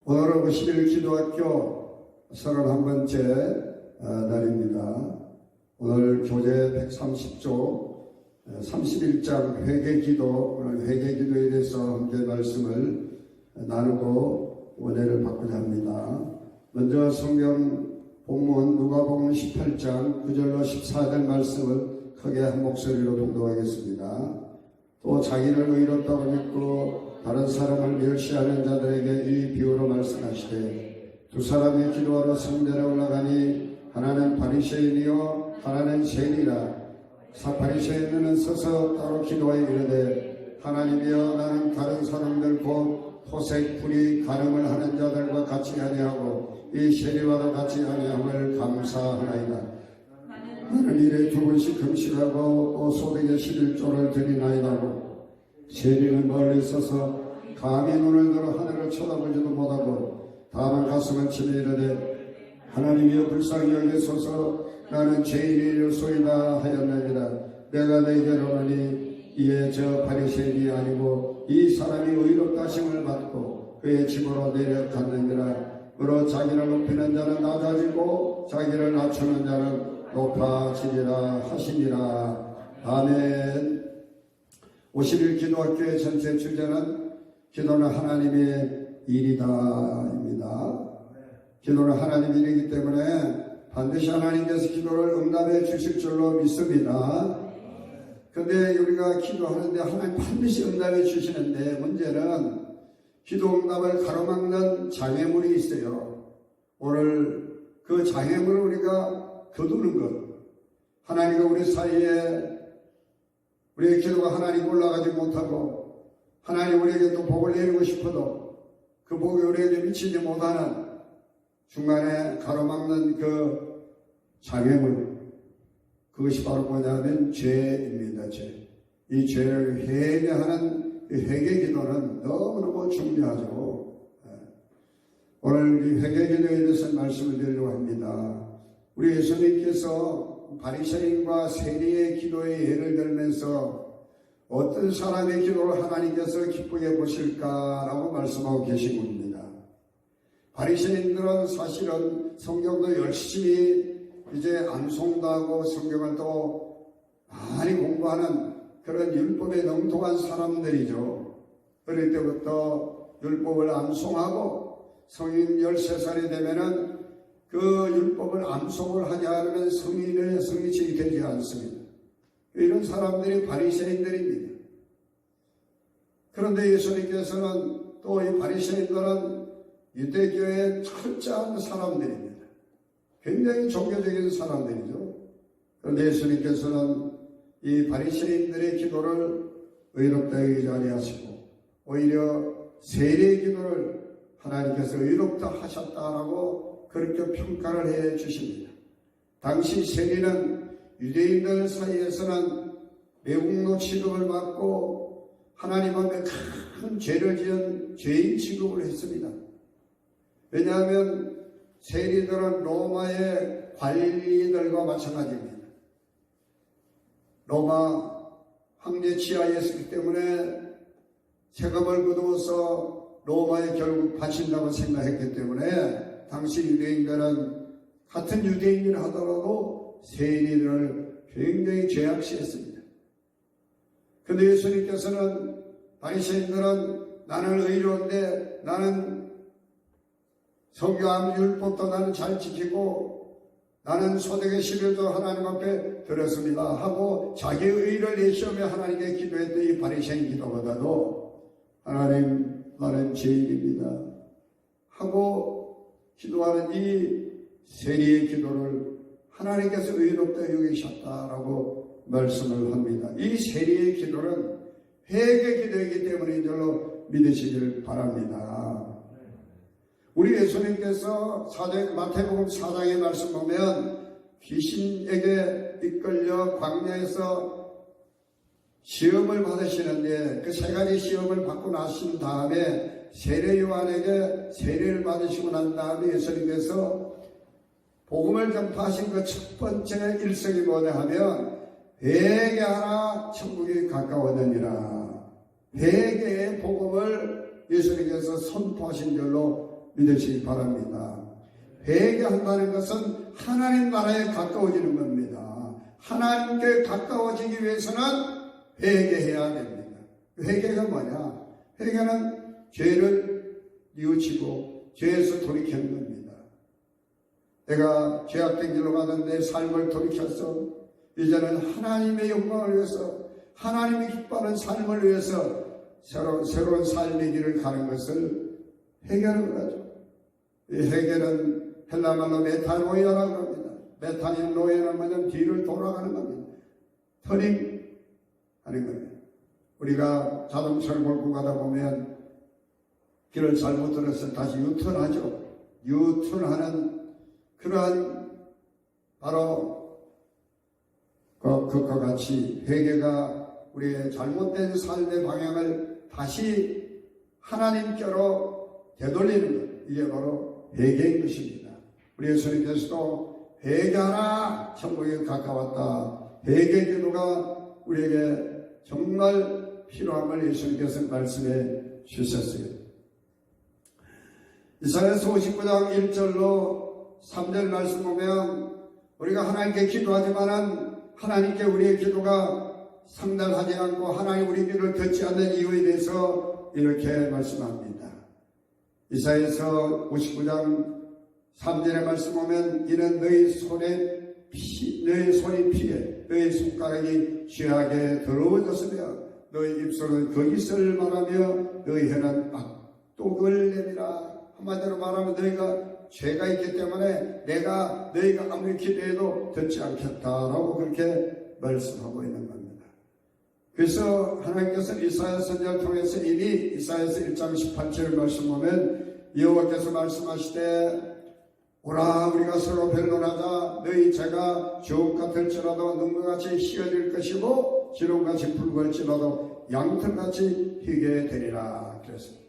오늘은 51 기도학교 31번째 날입니다. 오늘 교재 130조 31장 회개기도, 오늘 회개기도에 대해서 함께 말씀을 나누고 은혜를 받고자 합니다. 먼저 성경 본문 누가복음 18장 9절로 14절 말씀을 크게 한 목소리로 봉독하겠습니다. 또 자기를 의롭다고 믿고 다른 사람을 멸시하는 자들에게 이 비유로 말씀하시되, 두 사람이 기도하러 성전에 올라가니 하나는 바리새인이요 하나는 세리라. 바리새인은 서서 따로 기도하여 이르되, 하나님이여, 나는 다른 사람들 곧 토색 불이 간음을 하는 자들과 같이 아니하고 이 세리와도 같이 아니함을 감사하나이다. 나는 일에 두 번씩 금식하고 또 소득의 11조를 드리나이다고. 세리는 멀리 서서 감히 눈을 들어 하늘을 쳐다보지도 못하고 다만 가슴을 치며 이르되, 하나님이여 불쌍히 여기소서, 나는 죄인이로소이다 하였느니라. 내가 너희에게 오노니 이에 저 바리새인이 아니고 이 사람이 의롭다 하심을 받고 그의 집으로 내려갔느니라. 그러 자기를 높이는 자는 낮아지고 자기를 낮추는 자는 높아지리라 하시니라. 아멘. 51 기도학교의 전체 주제는 기도는 하나님의 일이다입니다. 기도는 하나님의 일이기 때문에 반드시 하나님께서 기도를 응답해 주실 줄로 믿습니다. 그런데 우리가 기도하는데 하나님 반드시 응답해 주시는데, 문제는 기도 응답을 가로막는 장애물이 있어요. 오늘 그 장애물을 우리가 거두는 것, 하나님과 우리 사이에 우리의 기도가 하나님 올라가지 못하고 하나님 우리에게 또 복을 내리고 싶어도 그 복이 우리에게 미치지 못하는 중간에 가로막는 그 장애물, 그것이 바로 뭐냐면 죄입니다. 죄. 이 죄를 회개하는 회개 기도는 너무너무 중요하죠. 오늘 이 회개 기도에 대해서 말씀을 드리려고 합니다. 우리 예수님께서 바리새인과 세리의 기도에 예를 들면서 어떤 사람의 기도를 하나님께서 기쁘게 보실까라고 말씀하고 계신 겁니다. 바리새인들은 사실은 성경도 열심히 이제 암송도 하고 성경을 또 많이 공부하는 그런 율법에 능통한 사람들이죠. 어릴 때부터 율법을 암송하고 성인 13살이 되면은 그 율법을 암송을 하지 않으면 성인이 되지 않습니다. 이런 사람들이 바리새인들입니다. 그런데 예수님께서는 또 이 바리새인들은 유대교의 철저한 사람들입니다. 굉장히 종교적인 사람들이죠. 그런데 예수님께서는 이 바리새인들의 기도를 의롭다 여기지 아니하시고 오히려 세리의 기도를 하나님께서 의롭다 하셨다라고 그렇게 평가를 해 주십니다. 당시 세리는 유대인들 사이에서는 매국노 취급을 받고 하나님 앞에 큰 죄를 지은 죄인 취급을 했습니다. 왜냐하면 세리들은 로마의 관리들과 마찬가지입니다. 로마 황제 치하에 있었기 때문에 세금을 거두어서 로마에 결국 바친다고 생각했기 때문에 당시 유대인들은 같은 유대인을 하더라도 세리를 굉장히 죄악시했습니다. 그런데 예수님께서는 바리새인들은 나는 의로운데 나는 성경 율법도 나는 잘 지키고 나는 소득의 11조 하나님 앞에 드렸습니다 하고 자기의 의를 내시우며 하나님께 기도했던 이 바리새인 기도보다도 하나님, 나는 죄인입니다 하고 기도하는 이 세리의 기도를 하나님께서 의롭다 여기셨다라고 말씀을 합니다. 이 세리의 기도는 회개 기도이기 때문인 줄로 믿으시길 바랍니다. 우리 예수님께서 마태복음 4장의 말씀 보면 귀신에게 이끌려 광야에서 시험을 받으시는데 그 세 가지 시험을 받고 나신 다음에 세례 요한에게 세례를 받으시고 난 다음에 예수님께서 복음을 전파하신 그 첫 번째 일성이 뭐냐 하면 회개하라 천국이 가까웠느니라. 회개의 복음을 예수님께서 선포하신 줄로 믿으시기 바랍니다. 회개한다는 것은 하나님 나라에 가까워지는 겁니다. 하나님께 가까워지기 위해서는 회개해야 됩니다. 회개가 뭐냐? 회개는 죄를 뉘우치고 죄에서 돌이키는 겁니다. 내가 죄악된 길로 가던 내 삶을 돌이켜서 이제는 하나님의 영광을 위해서 하나님이 기뻐하는 삶을 위해서 새로운 삶의 길을 가는 것을 회개하는 거죠. 이 회개는 헬라말로 메타노이아라고 합니다. 메타닌 노예는 뭐냐면 뒤를 돌아가는 겁니다. 터닝 하는 겁니다. 우리가 자동차를 몰고 가다 보면 길을 잘못 들어서 다시 유턴하죠. 유턴하는 그러한 바로 그것과 같이 회개가 우리의 잘못된 삶의 방향을 다시 하나님께로 되돌리는 것, 이게 바로 회개인 것입니다. 우리 예수님께서도 회개하라, 천국에 가까웠다. 회개 기도가 우리에게 정말 필요함을 예수님께서 말씀해 주셨어요. 이사야서 59장 1절로 3절 말씀 보면 우리가 하나님께 기도하지만은 하나님께 우리의 기도가 상달하지 않고 하나님 우리 기도를 듣지 않는 이유에 대해서 이렇게 말씀합니다. 이사야서 59장 3절의 말씀 보면 이는 너희 손이 피해 너희 손가락이 죄악에 더러워졌으며 너희 입술은 거짓을 말하며 너희 혀는 악독을 내밀어. 한마디로 말하면 너희가 죄가 있기 때문에 내가 너희가 아무리 기도해도 듣지 않겠다라고 그렇게 말씀하고 있는 겁니다. 그래서 하나님께서 이사야 선지자를 통해서 이미 이사야서 1장 18절 말씀 보면 여호와께서 말씀하시되 오라 우리가 서로 변론하자. 너희 죄가 주옥 같을지라도 눈물같이 씌어질 것이고 지름같이 붉을지라도 양털같이 희게 되리라. 그랬습니다.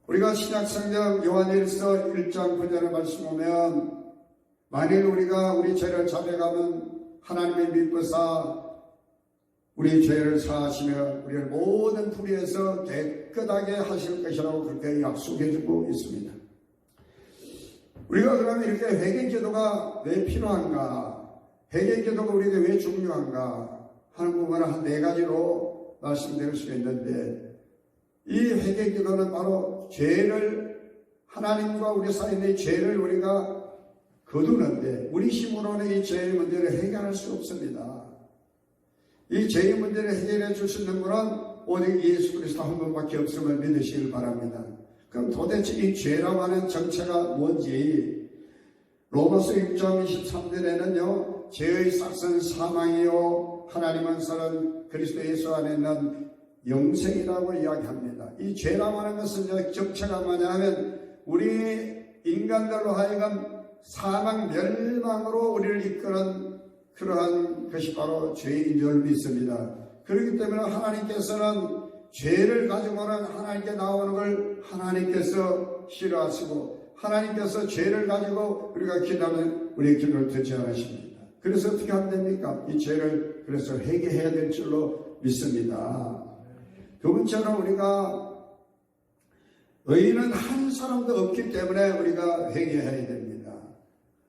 우리가 신약성경 요한일서 1장 9절의 말씀 보면 만일 우리가 우리 죄를 자백하면 하나님의 미쁘사 우리 죄를 사하시며 우리를 모든 불의에서 깨끗하게 하실 것이라고 그렇게 약속해주고 있습니다. 우리가 그러면 이렇게 회개 기도가 왜 필요한가? 회개 기도가 우리에게 왜 중요한가? 하는 부분을 한 4가지로 말씀드릴 수 있는데 이 회개 기도는 바로 죄를 하나님과 우리 사이에 있는 죄를 우리가 거두는데 우리 힘으로는 이 죄의 문제를 해결할 수 없습니다. 이 죄의 문제를 해결해 줄 수 있는 분은 오직 예수 그리스도 한 분밖에 없음을 믿으시길 바랍니다. 그럼 도대체 이 죄라고 하는 정체가 뭔지 로마서 6장 23절에는요 죄의 싹은 사망이요 하나님은 서는 그리스도 예수 안에 있는 영생이라고 이야기합니다. 이 죄라고 하는 것은 정체가 뭐냐 하면 우리 인간들로 하여금 사망 멸망으로 우리를 이끄는 그러한 것이 바로 죄인 줄 믿습니다. 그렇기 때문에 하나님께서는 죄를 가지고는 하나님께 나오는 걸 하나님께서 싫어하시고 하나님께서 죄를 가지고 우리가 기도하면 우리의 기도를 듣지 않으십니다. 그래서 어떻게 하면 됩니까? 이 죄를 그래서 회개해야 될 줄로 믿습니다. 두 번째로 우리가 의인은 한 사람도 없기 때문에 우리가 회개해야 됩니다.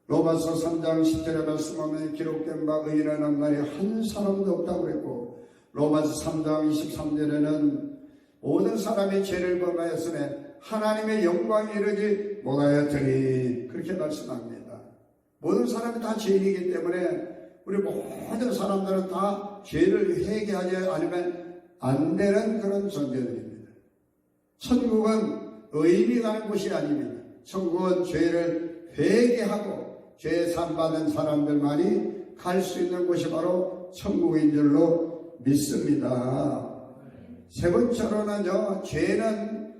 로마서 3장 10절에 말씀하면 기록된 바 의인은 없나니 한 사람도 없다고 그랬고 로마서 3장 23절에는 모든 사람이 죄를 범하였으며 하나님의 영광이 이르지 못하였더니 그렇게 말씀합니다. 모든 사람이 다 죄인이기 때문에 우리 모든 사람들은 다 죄를 회개하지 않으면 안 되는 그런 존재들입니다. 천국은 의인이 가는 곳이 아닙니다. 천국은 죄를 회개하고 죄 사함받은 사람들만이 갈 수 있는 곳이 바로 천국인 줄로 믿습니다. 세 번째로는요, 죄는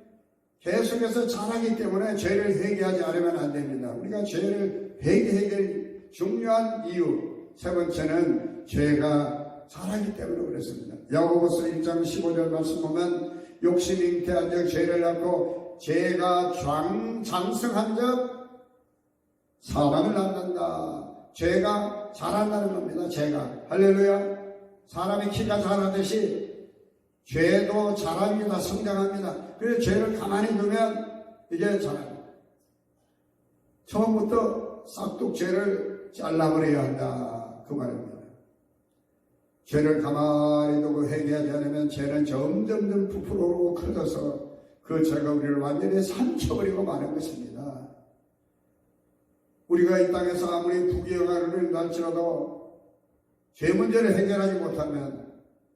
계속해서 자라기 때문에 죄를 회개하지 않으면 안 됩니다. 우리가 죄를 회개해야 될 중요한 이유, 세 번째는 죄가 자라기 때문에 그렇습니다. 야고보서 1장 15절 말씀 보면 욕심이 잉태한 적 죄를 낳고 죄가 장성한 적 사람을 낳는다. 죄가 자란다는 겁니다. 죄가 할렐루야. 사람이 키가 자라듯이 죄도 자랍니다. 성장합니다. 그래서 죄를 가만히 두면 이게 자랍니다. 처음부터 싹둑 죄를 잘라버려야 한다. 그 말입니다. 죄를 가만히 두고 회개하지 않으면 죄는 점점 부풀어 오르고 커져서 그 죄가 우리를 완전히 삼켜버리고 마는 것입니다. 우리가 이 땅에서 아무리 부귀영화를 누린할지라도 죄 문제를 해결하지 못하면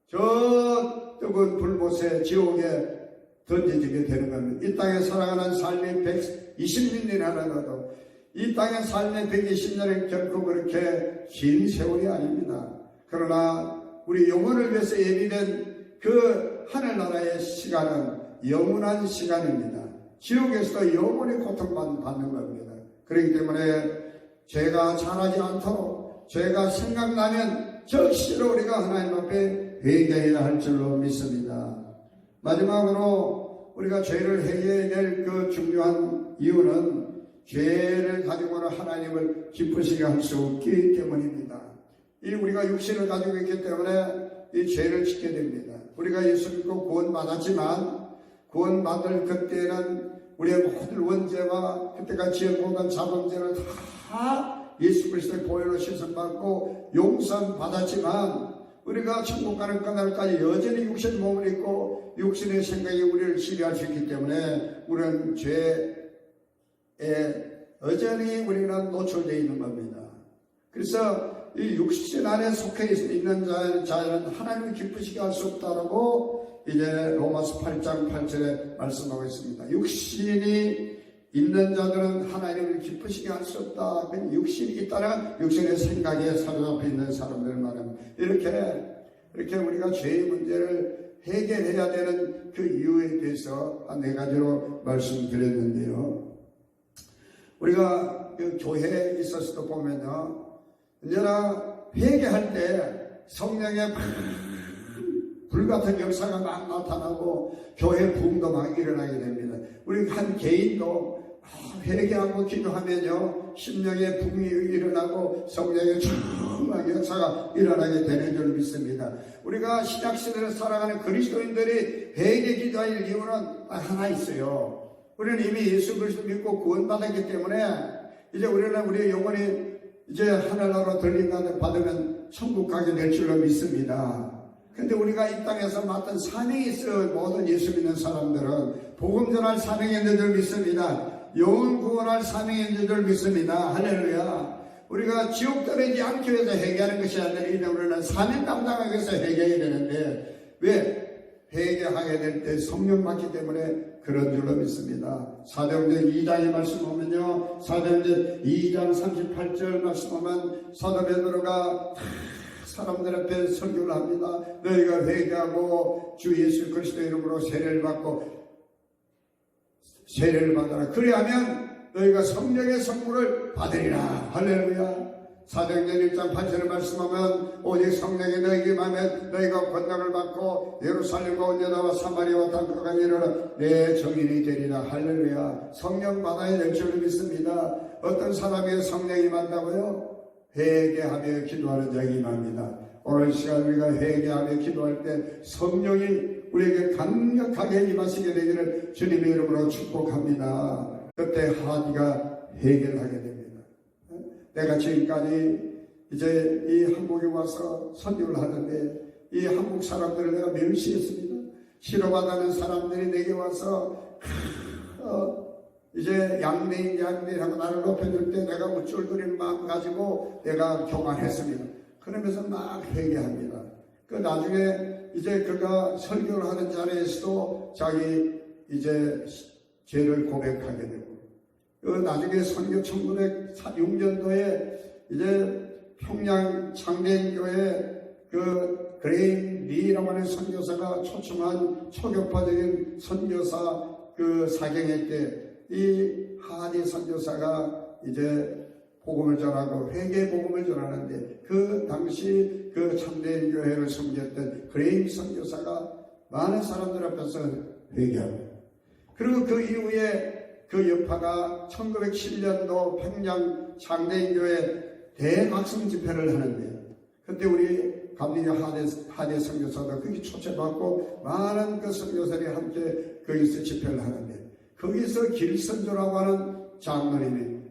저 뜨거운 불못에 지옥에 던져지게 되는 겁니다. 이 땅에 살아가는 삶이 120년이 하나라도 이 땅의 삶의 120년은 결코 그렇게 긴 세월이 아닙니다. 그러나 우리 영혼을 위해서 예비된 그 하늘나라의 시간은 영원한 시간입니다. 지옥에서도 영원히 고통받는 겁니다. 그렇기 때문에 죄가 잘하지 않도록 죄가 생각나면 적시로 우리가 하나님 앞에 회개해야 할 줄로 믿습니다. 마지막으로 우리가 죄를 회개해야 될 그 중요한 이유는 죄를 가지고는 하나님을 기쁘시게 할 수 없기 때문입니다. 이 우리가 육신을 가지고 있기 때문에 이 죄를 짓게 됩니다. 우리가 예수 믿고 구원받았지만 구원받을 그때는 우리의 모든 원죄와 그때가 지은 모든 자범죄를 다 예수 그리스도의 보혈로 씻음받고 용서받았지만 우리가 천국 가는 그날까지 여전히 육신 몸을 입고 육신의 생각이 우리를 지배할 수 있기 때문에 우리는 죄에 여전히 우리는 노출되어 있는 겁니다. 그래서 이 육신 안에 속해 있는 자는 하나님을 기쁘시게 할 수 없다라고 이제 로마서 8장 8절에 말씀하고 있습니다. 육신이 있는 자들은 하나님을 기쁘시게 할 수 없다. 육신이 있다는 육신의 생각에 사로잡혀 있는 사람들 말합니다. 이렇게 우리가 죄의 문제를 해결해야 되는 그 이유에 대해서 한 4가지로 말씀드렸는데요. 우리가 그 교회에 있어서도 보면요. 언제나 회개할 때 성령의 불같은 역사가 막 나타나고 교회 부흥도 막 일어나게 됩니다. 우리 한 개인도 회개하고 기도하면요 심령의 부흥이 일어나고 성령의 충만한 역사가 일어나게 되는 줄 믿습니다. 우리가 신약시대를 살아가는 그리스도인들이 회개 기도할 이유는 하나 있어요. 우리는 이미 예수 그리스도 믿고 구원받았기 때문에 이제 우리는 우리의 영혼이 이제 하늘나라로 들림을 받으면 천국 가게 될 줄로 믿습니다. 근데 우리가 이 땅에서 맡은 사명이 있어. 모든 예수 믿는 사람들은 복음 전할 사명이 있는 줄 믿습니다. 영혼 구원할 사명이 있는 줄 믿습니다. 할렐루야. 우리가 지옥 떨어지지 않기 위해서 회개하는 것이 아니라 우리는 사명 감당하기 위해서 회개해야 되는데 왜? 회개하게 될 때 성령 받기 때문에 그런 줄로 믿습니다. 사도행전 2장에 말씀 보면요. 사도행전 2장 38절 말씀 보면 사도 베드로가 사람들 앞에 설교를 합니다. 너희가 회개하고 주 예수 그리스도 이름으로 세례를 받아라. 그리하면 너희가 성령의 선물을 받으리라. 할렐루야. 사도행전 1장 8절을 말씀하면 오직 성령이 너희에게 임하면 너희가 권능을 받고 예루살렘과 온유다와 사마리아와 땅끝까지 이르러 내 증인이 되리라. 할렐루야. 성령 받아야 될 줄 믿습니다. 어떤 사람에게 성령이 임한다고요? 회개하며 기도하는 자에게 임합니다. 오늘 시간 우리가 회개하며 기도할 때 성령이 우리에게 강력하게 임하시게 되기를 주님의 이름으로 축복합니다. 그때 하나님과 회개를 하게 됩니다. 내가 지금까지 이제 이 한국에 와서 선교를 하는데 이 한국 사람들을 내가 멸시했습니다. 싫어받는 사람들이 내게 와서 이제 양대하고 나를 높여줄 때 내가 우쭐거리는 마음 가지고 내가 교만했습니다. 그러면서 막 회개합니다. 그 나중에 이제 그가 설교를 하는 자리에서도 자기 이제 죄를 고백하게 되고 그 나중에 선교 1906년도에 이제 평양 장대인교회 그 그레임 리라고 하는 선교사가 초청한 초교파적인 선교사 그 사경회 때 이 하디 선교사가 이제 복음을 전하고 회개 복음을 전하는데 그 당시 그 참대인교회를 섬겼던 그레임 선교사가 많은 사람들 앞에서 회개합니다. 그리고 그 이후에 그 여파가 1907년도 평양 장대인교회 대각성 집회를 하는데 그때 우리 감리교 하대 선교사도 거기 초청받고 많은 그 선교사들이 함께 거기서 집회를 하는데, 거기서 길선조라고 하는 장로님이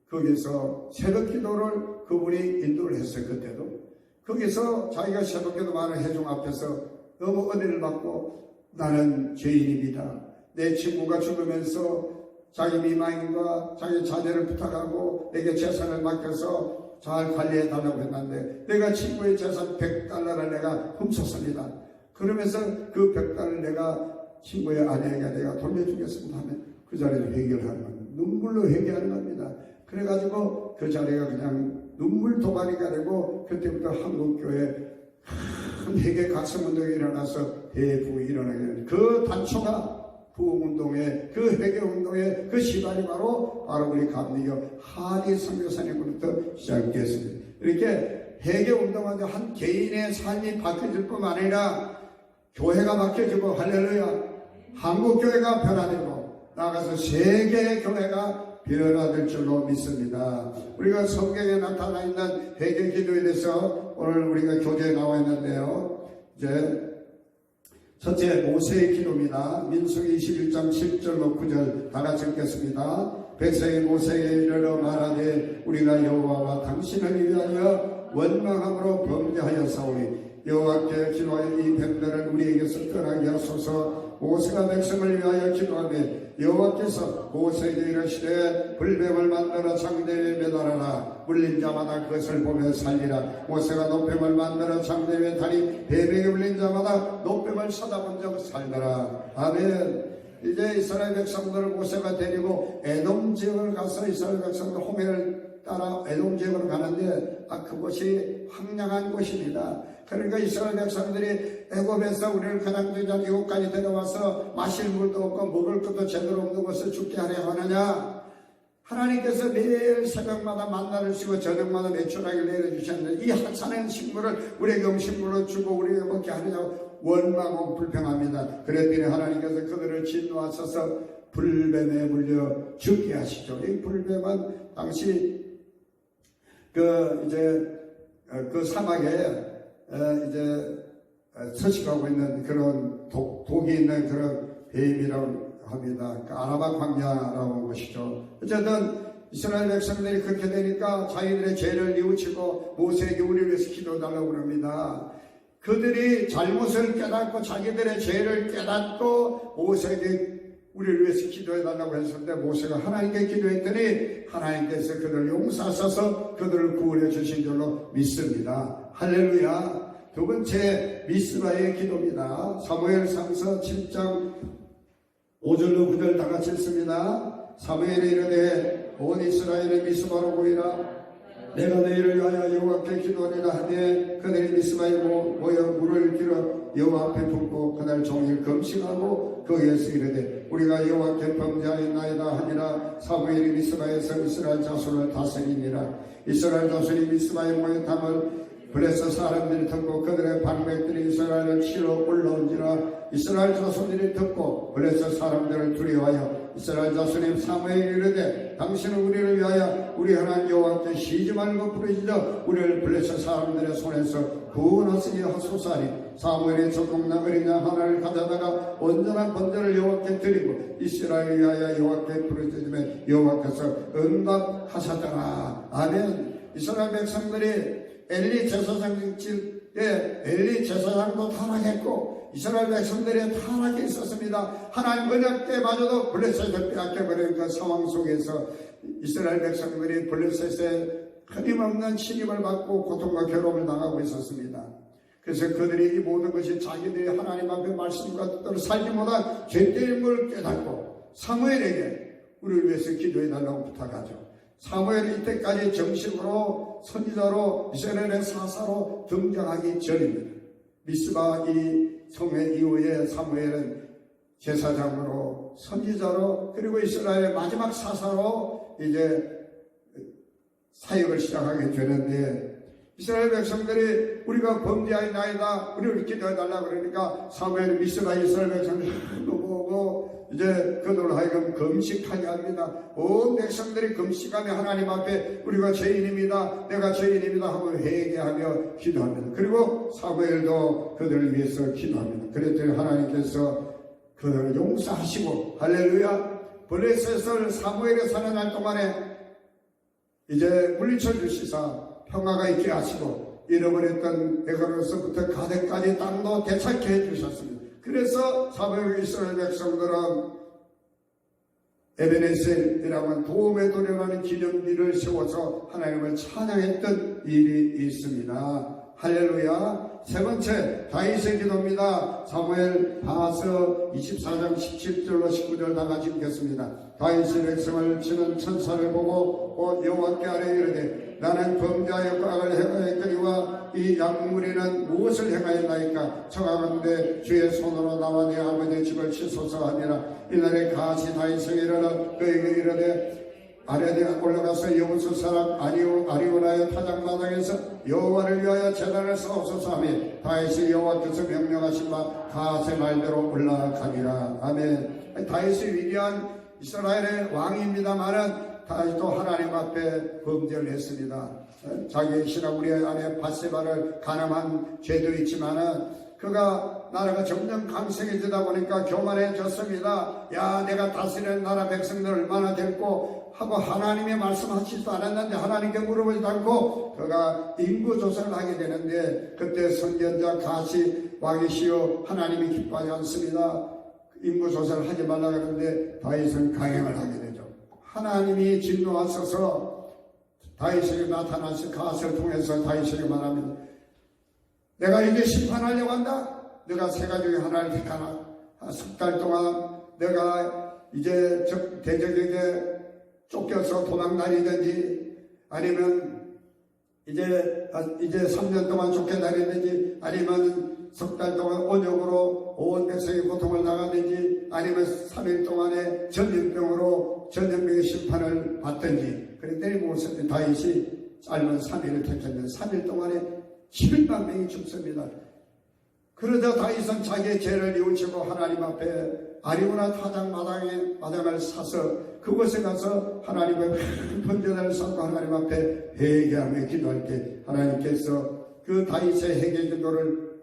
거기서 새벽 기도를 그분이 인도를 했어요. 그때도 거기서 자기가 새벽 기도 많은 회중 앞에서 너무 은혜를 받고, 나는 죄인입니다. 내 친구가 죽으면서 자기 미망인과 자기 자녀를 부탁하고 내게 재산을 맡겨서 잘 관리해 달라고 했는데, 내가 친구의 재산 100달러를 내가 훔쳤습니다. 그러면서 그 100달러를 내가 친구의 아내에게 내가 돌려주겠습니다 하면 그 자리를 해결하는 겁니다. 눈물로 회개하는 겁니다. 그래가지고 그 자리가 그냥 눈물 도가니가 되고, 그때부터 한국교회 큰 회개 각성운동이 일어나서 대부흥이 일어나게 됩니다. 그 단초가 부흥운동의 그 회개운동의 그 시발이 바로 우리 감리교 하리 선교사님으로부터 시작됐습니다. 이렇게 회개운동하면 한 개인의 삶이 바뀌어질 뿐만 아니라 교회가 바뀌어지고, 할렐루야, 한국교회가 변화되고 나아가서 세계의 교회가 변화될 줄로 믿습니다. 우리가 성경에 나타나 있는 회개 기도에 대해서 오늘 우리가 교재에 나와 있는데요. 이제 첫째, 모세의 기도입니다. 민수기 21장 7절로 9절 다 같이 읽겠습니다. 백성이 모세에게 이르러 말하되 우리가 여호와와 당신을 위하여 원망함으로 범죄하였사오니 여호와께 기도하여 이 백들을 우리에게서 떠나게 하소서. 모세가 백성을 위하여 기도하되 여호와께서 모세에게 이르시되 불뱀을 만들어 장대에 매달아라. 물린 자마다 그것을 보며 살리라. 모세가 노뱀을 만들어 장대에 다니 뱀에게 물린 자마다 노뱀을 쳐다본 적 살더라. 아멘. 이제 이스라엘 백성들을 모세가 데리고 에돔 지역을 가서 이스라엘 백성들 호멜을 따라 에돔 지역으로 가는데, 그곳이 황량한 곳입니다. 그러니까 이스라엘 백성들이 애굽에서 우리를 가난주자 이곳까지 데려와서 마실 물도 없고 먹을 것도 제대로 없는 곳을 죽게 하려 하느냐. 하나님께서 매일 새벽마다 만나를 주고 저녁마다 매출하기를 내려주셨는데, 이 하찮은 식물을 우리에게 음식물로 주고 우리에게 먹게 하느냐고 원망하고 불평합니다. 그랬더니 하나님께서 그들을 진노하셔서 불뱀에 물려 죽게 하시죠. 이 불뱀은 당시 그 사막에 서식하고 있는 그런 독이 있는 그런 뱀이라고 합니다. 아라바 광야라고 하는 것이죠. 어쨌든 이스라엘 백성들이 그렇게 되니까 자기들의 죄를 뉘우치고 모세에게 우리를 위해서 기도해달라고 그럽니다. 그들이 잘못을 깨닫고 자기들의 죄를 깨닫고 모세에게 우리를 위해서 기도해달라고 했는데, 모세가 하나님께 기도했더니 하나님께서 그들을 용서하셔서 그들을 구원해 주신 줄로 믿습니다. 할렐루야. 두 번째, 미스바의 기도입니다. 사무엘상서 7장 5절로 9절 다 같이 읽습니다. 사무엘이 이르되 온 이스라엘의 미스바로 모이라. 내가 너희를 위하여 여호와께 기도하리라 하되 그들이 미스바에 모여 물을 길어 여호와 앞에 붓고 그날 종일 금식하고 거기에서 이르되 우리가 여호와께 범죄하였나이다 하니라. 사무엘이 미스바에서 이스라엘 자손을 다스리니라. 이스라엘 자손이 미스바에 모여 담을 블레셋 사람들이 듣고 그들의 방백들이 이스라엘을 치러 올라온지라. 이스라엘 자손들이 듣고 블레셋 사람들을 두려워하여 이스라엘 자손이 사무엘이 이르되 당신은 우리를 위하여 우리 하나님 여호와께 쉬지 말고 부르짖어 우리를 블레셋 사람들의 손에서 구원하시게 하소서하니. 사무엘이 조금나 어리냐 하나를 가져다가 온전한 번제를 여호와께 드리고 이스라엘을 위하여 여호와께 부르짖으며 여호와께서 응답하셨더라. 아멘. 이스라엘 백성들이 엘리 제사장 때 엘리 제사장도 타락했고 이스라엘 백성들의 타락이 있었습니다. 하나님 언약 때마저도 블레셋을 빼앗겨버린 그 상황 속에서 이스라엘 백성들이 블레셋에 끊임없는 침입을 받고 고통과 괴로움을 당하고 있었습니다. 그래서 그들이 이 모든 것이 자기들이 하나님 앞에 말씀과 뜻대로 살지 못한 죄된 걸 깨닫고 사무엘에게 우리를 위해서 기도해달라고 부탁하죠. 사무엘이 이때까지 정식으로 선지자로 이스라엘의 사사로 등장하기 전입니다. 미스바 이 성회 이후에 사무엘은 제사장으로 선지자로 그리고 이스라엘의 마지막 사사로 이제 사역을 시작하게 되는데, 이스라엘 백성들이 우리가 범죄하였나이다 우리를 기도해달라 그러니까 사무엘 미스가 이스라엘 백성들을 보고 이제 그들로 하여금 금식하게 합니다. 온 백성들이 금식하며 하나님 앞에 우리가 죄인입니다, 내가 죄인입니다 하고 회개하며 기도합니다. 그리고 사무엘도 그들을 위해서 기도합니다. 그랬더니 하나님께서 그들을 용서하시고 할렐루야. 블레셋을 사무엘에 사는 날 동안에 이제 물리쳐 주시사 평화가 있게 하시고 잃어버렸던 에그로서부터 가데까지 땅도 되찾게 해주셨습니다. 그래서 사무엘 이스라엘 백성들은 에베네셀이라고 하는 도움의 도련하는 기념비를 세워서 하나님을 찬양했던 일이 있습니다. 할렐루야. 세 번째 다윗의 기도입니다. 사무엘 하서 24장 17절로 19절 다 같이 읽겠습니다. 다윗이 백성을 치는 천사를 보고 여호와께 아뢰 이르되 나는 범죄하여 악을 행하였거니와 이 약물이는 무엇을 행하였나이까? 청하건대 주의 손으로 나와 내 아버지의 집을 치소서 하니라. 이날에 가시 다윗이 일어나 그에게 이르되 아뢰되 올라가서 여부수 사람 아리오나의 타작마당에서 여호와를 위하여 제단을 쌓옵소서 하며 다윗이 여호와께서 명령하신 바 가세 말대로 올라가니라. 아멘. 다윗이 위대한 이스라엘의 왕입니다만은 다윗도 하나님 앞에 범죄를 했습니다. 자기 신하 우리의 아내 바세바를 간음한 죄도 있지만은 그가 나라가 점점 강성해지다 보니까 교만해졌습니다. 야, 내가 다스리는 나라 백성들 얼마나 됐고 하고 하나님이 말씀하시지도 않았는데 하나님께 물어보지도 않고 그가 인구조사를 하게 되는데 그때 선견자 가시 왕이시여 하나님이 기뻐하지 않습니다. 인구조사를 하지 말라 그러는데 다윗은 강행을 하게 되죠. 하나님이 진노하셔서 다윗에게 나타나서 가스를 통해서 다윗에게 말합니다. 내가 이제 심판하려고 한다. 내가 세 가지 하나를 택하나. 석 달 동안 내가 이제 대적에게 쫓겨서 도망다니든지 아니면 이제 3년 동안 쫓겨다니든지 아니면 석 달 동안 온역으로 온 백성의 고통을 나가든지 아니면 3일 동안에 전염병의 심판을 받든지 그랬더니 무엇을 다윗이 짧은 3일을 택했는데 3일 동안에 7만 명이 죽습니다. 그러자 다윗은 자기의 죄를 뉘우치고 하나님 앞에 아리우나 타작 마당을 사서 그곳에 가서 하나님의 번제단을 쌓고 하나님 앞에 회개하며 기도할 때 하나님께서 그 다윗의 회개 기도를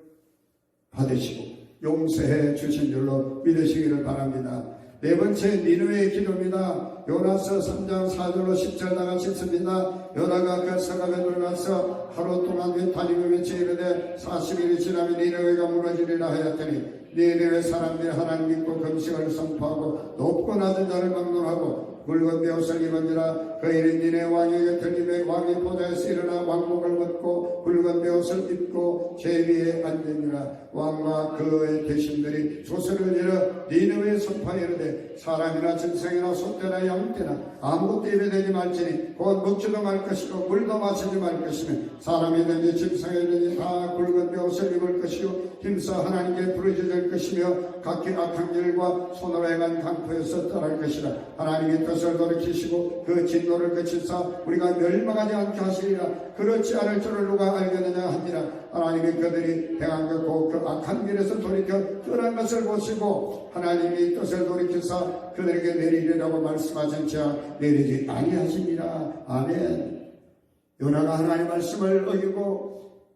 받으시고 용서해 주신 줄로 믿으시기를 바랍니다. 네 번째 니느웨의 기도입니다. 요나서 3장 4절로 10절 나같이 있습니다. 요나가 그 성읍에 들어가서 하루 동안 외타니며 외쳐 이르되 40일이 지나면 니느웨가 무너지리라 하였더니 니느웨 사람들이 하나님 믿고 금식을 선포하고 높고 낮은 자를 막론하고 굵은 베옷을 입은지라 그일은 니네 왕에게 들림에 왕이 보좌에서 일어나 왕복을 벗고 굵은 베옷을 입고 제 위에 앉으니라. 왕과 그의 대신들이 조서를 이어 니느웨에 선포하여 이르되 사람이나 짐승이나 소떼나 양떼나 아무것도 입에 대지 말지니 곧 먹지도 말 것이고 물도 마시지 말 것이며 사람이든지 짐승이든지 다 굵은 베옷을 입을 것이요 힘써 하나님께 부르짖을 것이며 각기 악한 길과 손으로 행한 강포에서 떠날 것이라. 하나님이 뜻을 돌이키시고 그 진노를 그치사 우리가 멸망하지 않게 하시리라. 그렇지 않을 줄을 누가 알겠느냐 하니라. 하나님이 그들이 행한 것고 그 악한 길에서 돌이켜 떠난 것을 보시고 하나님이 뜻을 돌이키사 그들에게 내리리라고 말씀하신 자 내리지 아니하시니라. 아멘. 요나가 하나님의 말씀을 어기고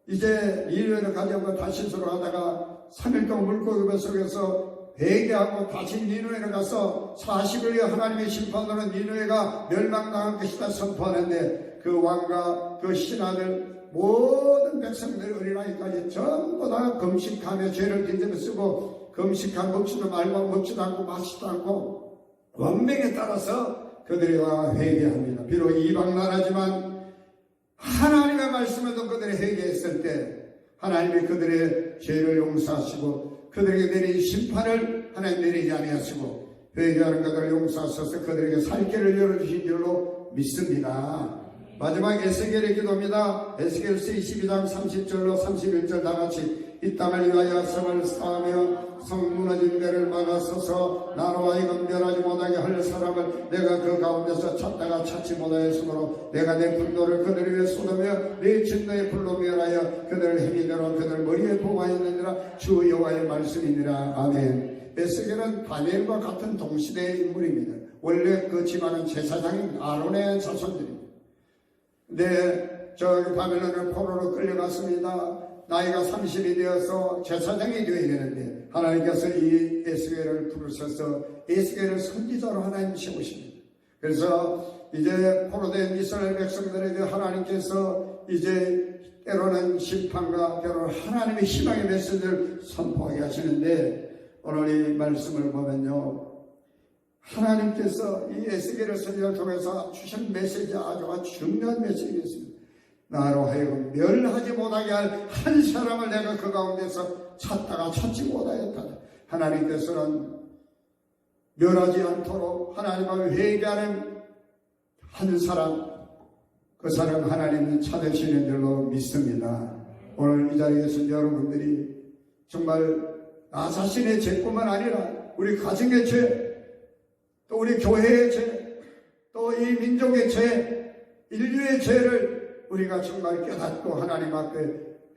이제 니느웨로 가려고 다시스로 하다가 3일 동안 물고기 속에서 회개하고 다시 니느웨로 가서 40일에 하나님의 심판으로 니느웨가 멸망당할 것이다 선포하는데 그 왕과 그 신하들 모든 백성들 어린아이까지 전부 다 금식하며 죄를 뒤집어 쓰고 금식한 먹지도 말고 먹지도 않고 마시지도 않고 원명에 따라서 그들이 와 회개합니다. 비록 이방 나라지만 하나님의 말씀에도 그들이 회개했을 때 하나님이 그들의 죄를 용서하시고 그들에게 내린 심판을 하나님 내리지 아니하시고 회개하는 그들을 용서하셔서 그들에게 살 길을 열어주신 줄로 믿습니다. 마지막 에스겔의 기도입니다. 에스겔서 22장 30절로 31절 다같이 이 땅을 위하여 성을 쌓으며 성 무너진 인대를 막아서서 나로 하여금 멸하지 못하게 할 사람을 내가 그 가운데서 찾다가 찾지 못하였으므로 내가 내 분노를 그들 위에 쏟으며 내 진노의 불로 멸하여 그들을 행위대로 그들 머리에 보호하였느니라. 주 여호와의 말씀이니라. 아멘. 에스겔은 다니엘과 같은 동시대의 인물입니다. 원래 그 집안은 제사장인 아론의 자손들입니다. 근데 저기 바벨론을 포로로 끌려갔습니다. 나이가 30이 되어서 제사장이 되어야 되는데 하나님께서 이 에스겔을 부르셔서 에스겔을 선지자로 하나님 세우십니다. 그래서 이제 포로된 이스라엘 백성들에게 하나님께서 이제 때로는 심판과 때로는 하나님의 희망의 메시지를 선포하게 하시는데 오늘 이 말씀을 보면요, 하나님께서 이 에스겔의 선지자를 통해서 주신 메시지가 아주 중요한 메시지였습니다. 나로 하여금 멸하지 못하게 할 한 사람을 내가 그 가운데서 찾다가 찾지 못하였다. 하나님께서는 멸하지 않도록 하나님과 회개하는 한 사람, 그 사람 하나님은 찾으시는 줄로 믿습니다. 오늘 이 자리에 계신 여러분들이 정말 나 자신의 죄뿐만 아니라 우리 가정의 죄, 또 우리 교회의 죄, 또 이 민족의 죄, 인류의 죄를 우리가 정말 깨닫고 하나님 앞에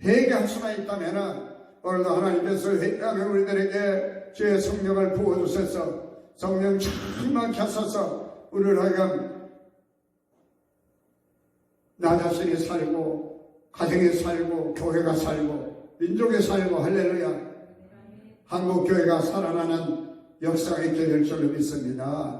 회개할 수가 있다면 오늘도 하나님께서 회개하면 우리들에게 주의 성령을 부어주셔서 성령 충만케 하셔서 우리를 하여금 나 자신이 살고 가정이 살고 교회가 살고 민족이 살고 할렐루야 한국교회가 살아나는 역사가 있게 될 줄로 믿습니다.